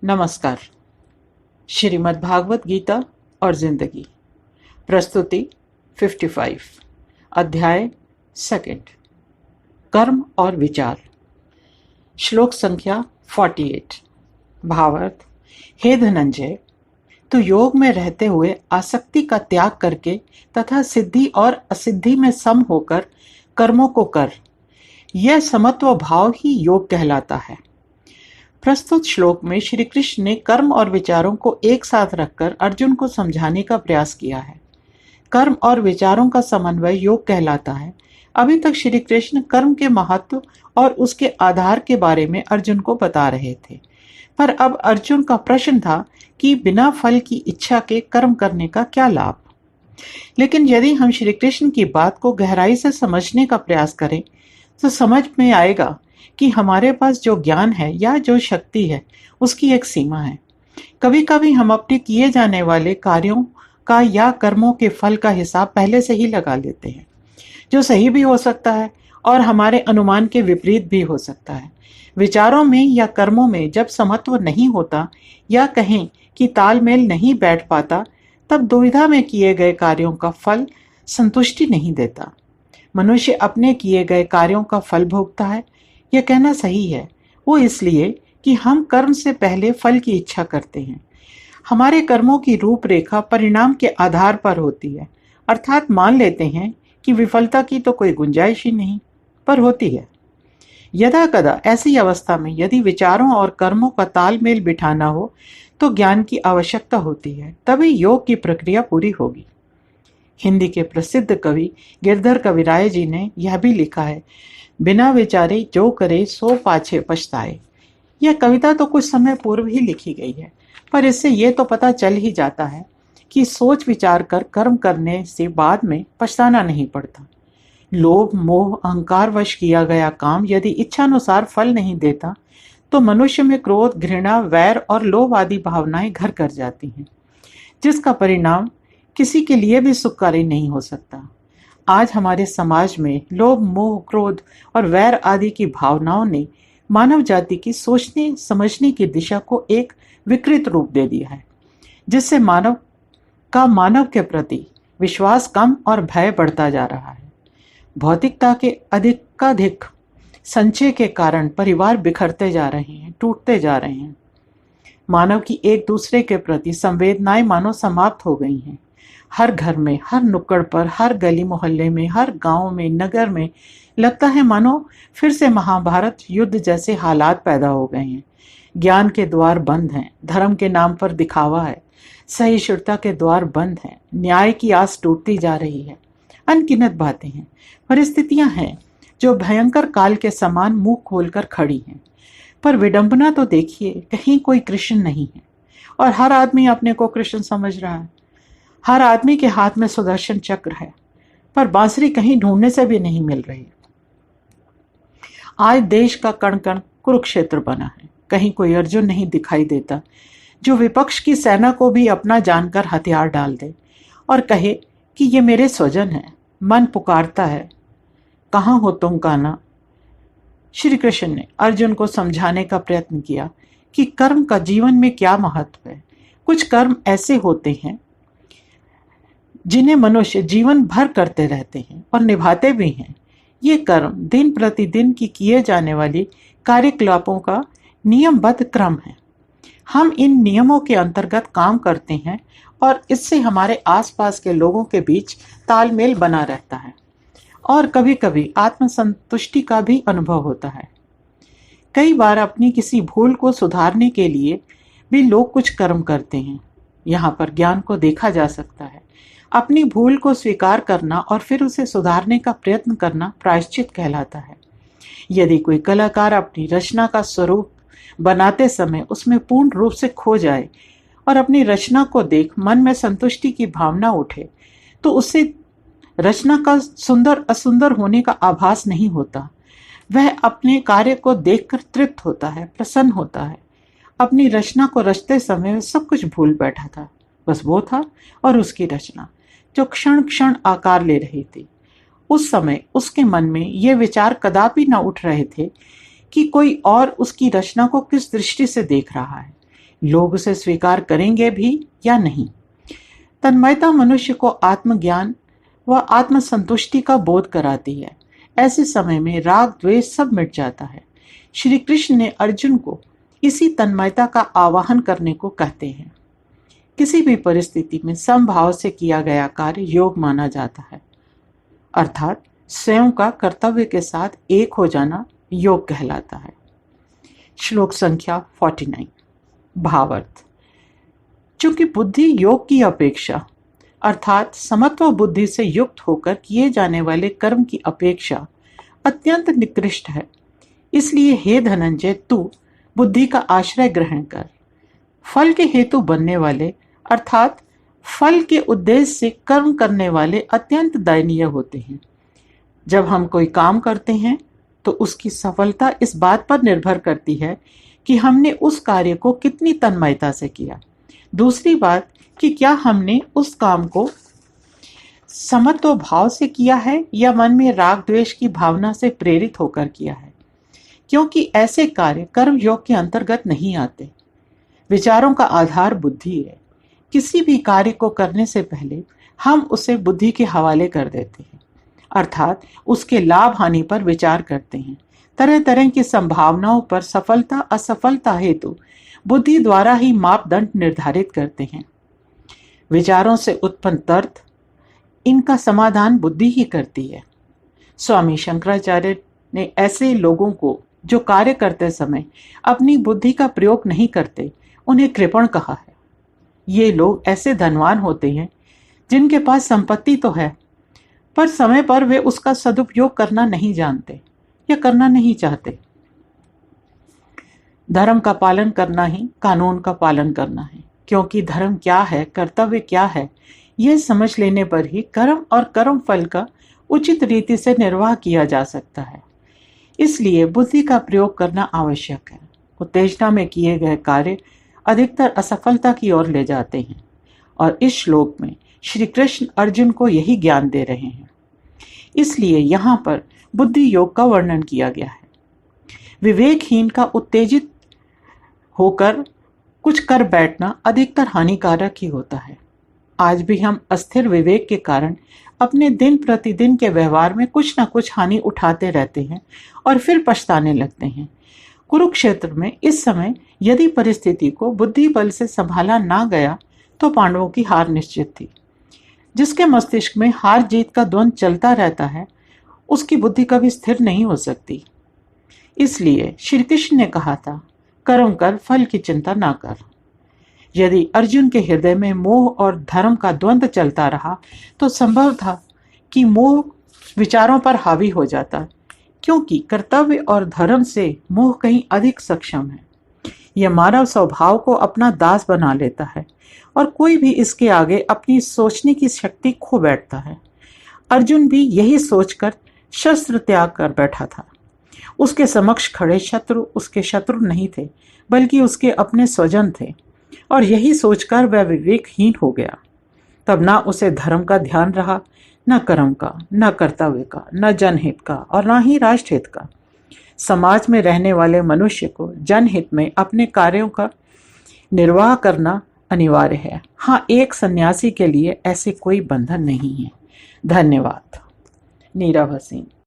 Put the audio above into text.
नमस्कार। श्रीमद् भागवत गीता और जिंदगी, प्रस्तुति 55, अध्याय 2, कर्म और विचार, श्लोक संख्या 48। भावार्थ: हे धनंजय, तू योग में रहते हुए आसक्ति का त्याग करके तथा सिद्धि और असिद्धि में सम होकर कर्मों को कर। यह समत्व भाव ही योग कहलाता है। प्रस्तुत श्लोक में श्री कृष्ण ने कर्म और विचारों को एक साथ रखकर अर्जुन को समझाने का प्रयास किया है। कर्म और विचारों का समन्वय योग कहलाता है। अभी तक श्री कृष्ण कर्म के महत्व और उसके आधार के बारे में अर्जुन को बता रहे थे, पर अब अर्जुन का प्रश्न था कि बिना फल की इच्छा के कर्म करने का क्या लाभ। लेकिन यदि हम श्री कृष्ण की बात को गहराई से समझने का प्रयास करें तो समझ में आएगा कि हमारे पास जो ज्ञान है या जो शक्ति है उसकी एक सीमा है। कभी कभी हम अपने किए जाने वाले कार्यों का या कर्मों के फल का हिसाब पहले से ही लगा लेते हैं, जो सही भी हो सकता है और हमारे अनुमान के विपरीत भी हो सकता है। विचारों में या कर्मों में जब समत्व नहीं होता या कहें कि तालमेल नहीं बैठ पाता, तब दुविधा में किए गए कार्यों का फल संतुष्टि नहीं देता। मनुष्य अपने किए गए कार्यों का फल भोगता है, यह कहना सही है। वो इसलिए कि हम कर्म से पहले फल की इच्छा करते हैं। हमारे कर्मों की रूपरेखा परिणाम के आधार पर होती है, अर्थात मान लेते हैं कि विफलता की तो कोई गुंजाइश ही नहीं, पर होती है। यदा कदा ऐसी अवस्था में यदि विचारों और कर्मों का तालमेल बिठाना हो तो ज्ञान की आवश्यकता होती है, तभी योग की प्रक्रिया पूरी होगी। हिंदी के प्रसिद्ध कवि गिरधर कविराय जी ने यह भी लिखा है, बिना विचारे जो करे सो पाछे पछताए। यह कविता तो कुछ समय पूर्व ही लिखी गई है, पर इससे यह तो पता चल ही जाता है कि सोच विचार कर कर्म करने से बाद में पछताना नहीं पड़ता। लोभ, मोह, अहंकार वश किया गया काम यदि इच्छानुसार फल नहीं देता तो मनुष्य में क्रोध, घृणा, वैर और लोभ आदि भावनाएं घर कर जाती हैं, जिसका परिणाम किसी के लिए भी सुखकारी नहीं हो सकता। आज हमारे समाज में लोभ, मोह, क्रोध और वैर आदि की भावनाओं ने मानव जाति की सोचने समझने की दिशा को एक विकृत रूप दे दिया है, जिससे मानव के प्रति विश्वास कम और भय बढ़ता जा रहा है। भौतिकता के अधिकाधिक संचय के कारण परिवार बिखरते जा रहे हैं, टूटते जा रहे हैं। मानव की एक दूसरे के प्रति संवेदनाएं मानो समाप्त हो गई हैं। हर घर में, हर नुक्कड़ पर, हर गली मोहल्ले में, हर गांव में, नगर में लगता है मानो फिर से महाभारत युद्ध जैसे हालात पैदा हो गए हैं। ज्ञान के द्वार बंद हैं, धर्म के नाम पर दिखावा है, सहिष्णुता के द्वार बंद हैं, न्याय की आस टूटती जा रही है। अनगिनत बातें हैं, परिस्थितियां हैं जो भयंकर काल के समान मुंह खोलकर खड़ी हैं। पर विडंबना तो देखिए, कहीं कोई कृष्ण नहीं है और हर आदमी अपने को कृष्ण समझ रहा है। हर आदमी के हाथ में सुदर्शन चक्र है, पर बांसुरी कहीं ढूंढने से भी नहीं मिल रही। आज देश का कण कण कुरुक्षेत्र बना है। कहीं कोई अर्जुन नहीं दिखाई देता जो विपक्ष की सेना को भी अपना जानकर हथियार डाल दे और कहे कि ये मेरे स्वजन है। मन पुकारता है, कहाँ हो तुम कान्हा। श्री कृष्ण ने अर्जुन को समझाने का प्रयत्न किया कि कर्म का जीवन में क्या महत्व है। कुछ कर्म ऐसे होते हैं जिन्हें मनुष्य जीवन भर करते रहते हैं और निभाते भी हैं। ये कर्म दिन प्रतिदिन की किए जाने वाली कार्यकलापों का नियमबद्ध क्रम है। हम इन नियमों के अंतर्गत काम करते हैं और इससे हमारे आसपास के लोगों के बीच तालमेल बना रहता है और कभी कभी आत्मसंतुष्टि का भी अनुभव होता है। कई बार अपनी किसी भूल को सुधारने के लिए भी लोग कुछ कर्म करते हैं। यहाँ पर ज्ञान को देखा जा सकता है। अपनी भूल को स्वीकार करना और फिर उसे सुधारने का प्रयत्न करना प्रायश्चित कहलाता है। यदि कोई कलाकार अपनी रचना का स्वरूप बनाते समय उसमें पूर्ण रूप से खो जाए और अपनी रचना को देख मन में संतुष्टि की भावना उठे, तो उससे रचना का सुंदर असुंदर होने का आभास नहीं होता। वह अपने कार्य को देखकर तृप्त होता है, प्रसन्न होता है। अपनी रचना को रचते समय सब कुछ भूल बैठा था, बस वो था और उसकी रचना जो क्षण क्षण आकार ले रही थी। उस समय उसके मन में ये विचार कदापि न उठ रहे थे कि कोई और उसकी रचना को किस दृष्टि से देख रहा है। लोग उसे स्वीकार करेंगे भी या नहीं। तन्मयता मनुष्य को आत्मज्ञान व आत्मसंतुष्टि का बोध कराती है। ऐसे समय में राग द्वेष सब मिट जाता है। श्री कृष्ण ने अर्जुन को इसी तन्मयता का आवाहन करने को कहते हैं। किसी भी परिस्थिति में समभाव से किया गया कार्य योग माना जाता है, अर्थात स्वयं का कर्तव्य के साथ एक हो जाना योग कहलाता है। श्लोक संख्या 49। भावार्थ। चूंकि बुद्धि योग की अपेक्षा अर्थात समत्व बुद्धि से युक्त होकर किए जाने वाले कर्म की अपेक्षा अत्यंत निकृष्ट है, इसलिए हे धनंजय, तू बुद्धि का आश्रय ग्रहण कर। फल के हेतु बनने वाले अर्थात फल के उद्देश्य से कर्म करने वाले अत्यंत दयनीय होते हैं। जब हम कोई काम करते हैं तो उसकी सफलता इस बात पर निर्भर करती है कि हमने उस कार्य को कितनी तन्मयता से किया। दूसरी बात कि क्या हमने उस काम को समत्व भाव से किया है या मन में राग द्वेष की भावना से प्रेरित होकर किया है, क्योंकि ऐसे कार्य कर्म योग के अंतर्गत नहीं आते। विचारों का आधार बुद्धि है। किसी भी कार्य को करने से पहले हम उसे बुद्धि के हवाले कर देते हैं, अर्थात उसके लाभ हानि पर विचार करते हैं। तरह तरह की संभावनाओं पर सफलता असफलता हेतु बुद्धि द्वारा ही मापदंड निर्धारित करते हैं। विचारों से उत्पन्न तर्क, इनका समाधान बुद्धि ही करती है। स्वामी शंकराचार्य ने ऐसे लोगों को जो कार्य करते समय अपनी बुद्धि का प्रयोग नहीं करते, उन्हें कृपण कहा है। ये लोग ऐसे धनवान होते हैं जिनके पास संपत्ति तो है, पर समय पर वे उसका सदुपयोग करना नहीं जानते या करना नहीं चाहते। धर्म का पालन करना ही कानून का पालन करना है, क्योंकि धर्म क्या है, कर्तव्य क्या है, यह समझ लेने पर ही कर्म और कर्म फल का उचित रीति से निर्वाह किया जा सकता है। इसलिए बुद्धि का प्रयोग करना आवश्यक है। उत्तेजना में किए गए कार्य अधिकतर असफलता की ओर ले जाते हैं, और इस श्लोक में श्री कृष्ण अर्जुन को यही ज्ञान दे रहे हैं। इसलिए यहाँ पर बुद्धि योग का वर्णन किया गया है। विवेकहीन का उत्तेजित होकर कुछ कर बैठना अधिकतर हानिकारक ही होता है। आज भी हम अस्थिर विवेक के कारण अपने दिन प्रतिदिन के व्यवहार में कुछ न कुछ हानि उठाते रहते हैं और फिर पछताने लगते हैं। कुरुक्षेत्र में इस समय यदि परिस्थिति को बुद्धि बल से संभाला ना गया तो पांडवों की हार निश्चित थी। जिसके मस्तिष्क में हार जीत का द्वंद्व चलता रहता है, उसकी बुद्धि कभी स्थिर नहीं हो सकती। इसलिए श्री कृष्ण ने कहा था, कर्म कर, फल की चिंता ना कर। यदि अर्जुन के हृदय में मोह और धर्म का द्वंद्व चलता रहा तो संभव था कि मोह विचारों पर हावी हो जाता, क्योंकि कर्तव्य और धर्म से मोह कहीं अधिक सक्षम है। यह मानव स्वभाव को अपना दास बना लेता है और कोई भी इसके आगे अपनी सोचने की शक्ति खो बैठता है। अर्जुन भी यही सोचकर शस्त्र त्याग कर बैठा था। उसके समक्ष खड़े शत्रु उसके शत्रु नहीं थे, बल्कि उसके अपने स्वजन थे, और यही सोचकर वह विवेकहीन हो गया। तब ना उसे धर्म का ध्यान रहा, न कर्म का, न कर्तव्य का, न जनहित का और न ही राष्ट्रहित का। समाज में रहने वाले मनुष्य को जनहित में अपने कार्यों का निर्वाह करना अनिवार्य है। हाँ, एक सन्यासी के लिए ऐसे कोई बंधन नहीं है। धन्यवाद। नीरा भसीन।